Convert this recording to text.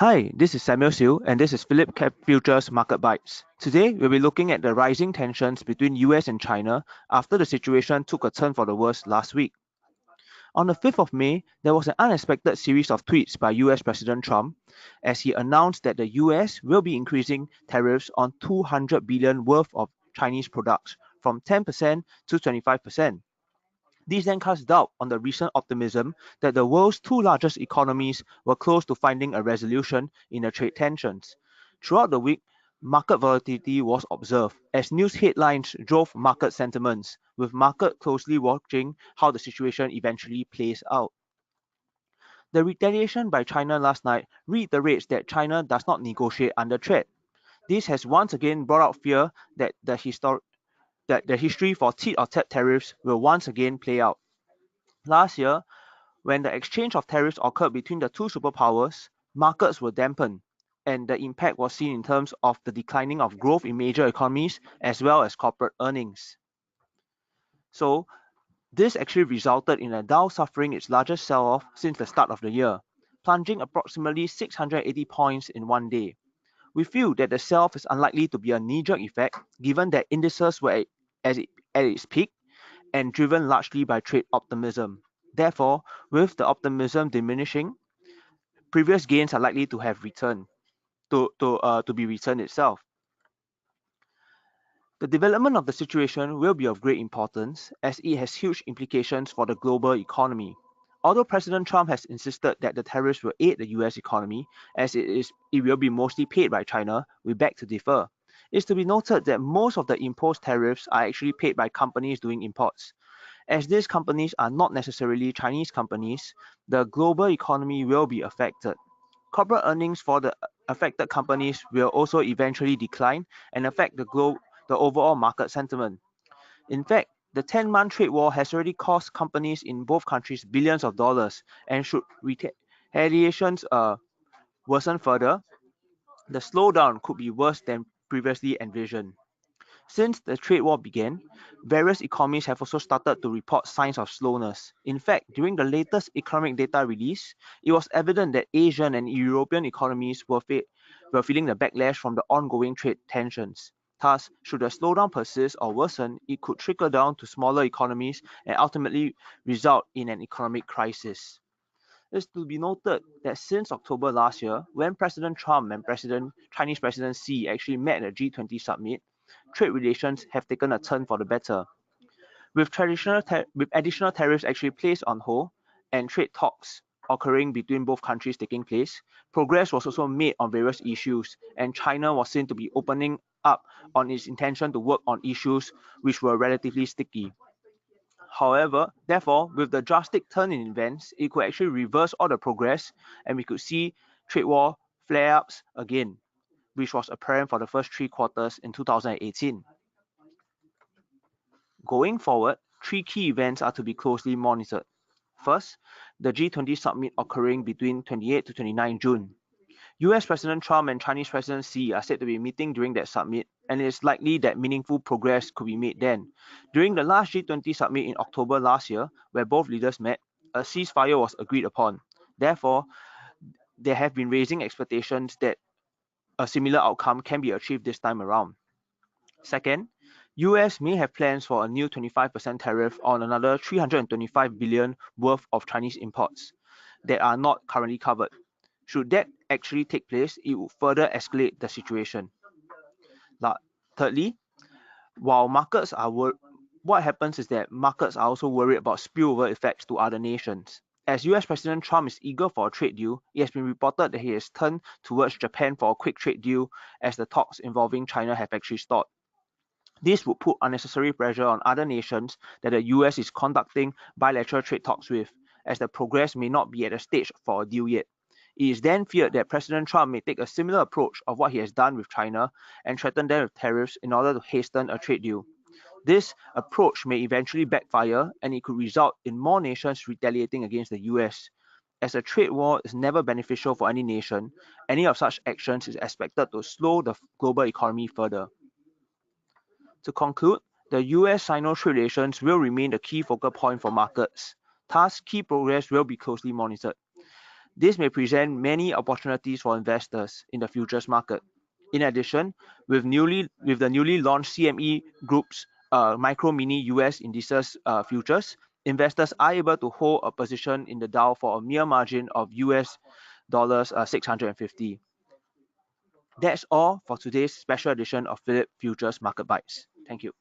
Hi, this is Siew, and this is Phillip Futures Market Bites. Today, we'll be looking at the rising tensions between US and China after the situation took a turn for the worse last week. On the 5th of May, there was an unexpected series of tweets by US President Trump as he announced that the US will be increasing tariffs on 200 billion worth of Chinese products from 10% to 25%. This then casts doubt on the recent optimism that the world's two largest economies were close to finding a resolution in the trade tensions. Throughout the week, market volatility was observed as news headlines drove market sentiments, with market closely watching how the situation eventually plays out. The retaliation by China last night reiterates that China does not negotiate under threat. This has once again brought out fear that the history for tit-or-tat tariffs will once again play out. Last year, when the exchange of tariffs occurred between the two superpowers, markets were dampened, and the impact was seen in terms of the declining of growth in major economies as well as corporate earnings. So, this actually resulted in the Dow suffering its largest sell-off since the start of the year, plunging approximately 680 points in one day. We feel that the sell-off is unlikely to be a knee-jerk effect given that indices were at its peak and driven largely by trade optimism. Therefore, with the optimism diminishing, previous gains are likely to have returned to be returned itself. The development of the situation will be of great importance as it has huge implications for the global economy. Although President Trump has insisted that the tariffs will aid the US economy, as it will be mostly paid by China, we beg to differ. It's to be noted that most of the imposed tariffs are actually paid by companies doing imports. As these companies are not necessarily Chinese companies, the global economy will be affected. Corporate earnings for the affected companies will also eventually decline and affect the overall market sentiment. In fact, the 10-month trade war has already cost companies in both countries billions of dollars, and should retaliations worsen further, the slowdown could be worse than previously envisioned. Since the trade war began, various economies have also started to report signs of slowness. In fact, during the latest economic data release, it was evident that Asian and European economies were feeling the backlash from the ongoing trade tensions. Thus, should the slowdown persist or worsen, it could trickle down to smaller economies and ultimately result in an economic crisis. It's to be noted that since October last year, when President Trump and Chinese President Xi actually met at the G20 summit, trade relations have taken a turn for the better. With additional tariffs actually placed on hold and trade talks occurring between both countries taking place, progress was also made on various issues, and China was seen to be opening up on its intention to work on issues which were relatively sticky. However, therefore, with the drastic turn in events, it could actually reverse all the progress and we could see trade war flare-ups again, which was apparent for the first 3 quarters in 2018. Going forward, three key events are to be closely monitored. First, the G20 summit occurring between 28 to 29 June. US President Trump and Chinese President Xi are said to be meeting during that summit, and it is likely that meaningful progress could be made then. During the last G20 summit in October last year, where both leaders met, a ceasefire was agreed upon. Therefore, there have been raising expectations that a similar outcome can be achieved this time around. Second, US may have plans for a new 25% tariff on another 325 billion worth of Chinese imports that are not currently covered. Should that actually take place, it would further escalate the situation. Thirdly, while what happens is that markets are also worried about spillover effects to other nations. As US President Trump is eager for a trade deal, it has been reported that he has turned towards Japan for a quick trade deal as the talks involving China have actually stalled. This would put unnecessary pressure on other nations that the US is conducting bilateral trade talks with, as the progress may not be at a stage for a deal yet. It is then feared that President Trump may take a similar approach of what he has done with China and threaten them with tariffs in order to hasten a trade deal. This approach may eventually backfire, and it could result in more nations retaliating against the US. As a trade war is never beneficial for any nation, any of such actions is expected to slow the global economy further. To conclude, the US-Sino trade relations will remain the key focal point for markets. Thus, key progress will be closely monitored. This may present many opportunities for investors in the futures market. In addition, with the newly launched CME Group's micro mini US indices futures, investors are able to hold a position in the Dow for a mere margin of US dollars 650. That's all for today's special edition of Phillip Futures Market Bites. Thank you.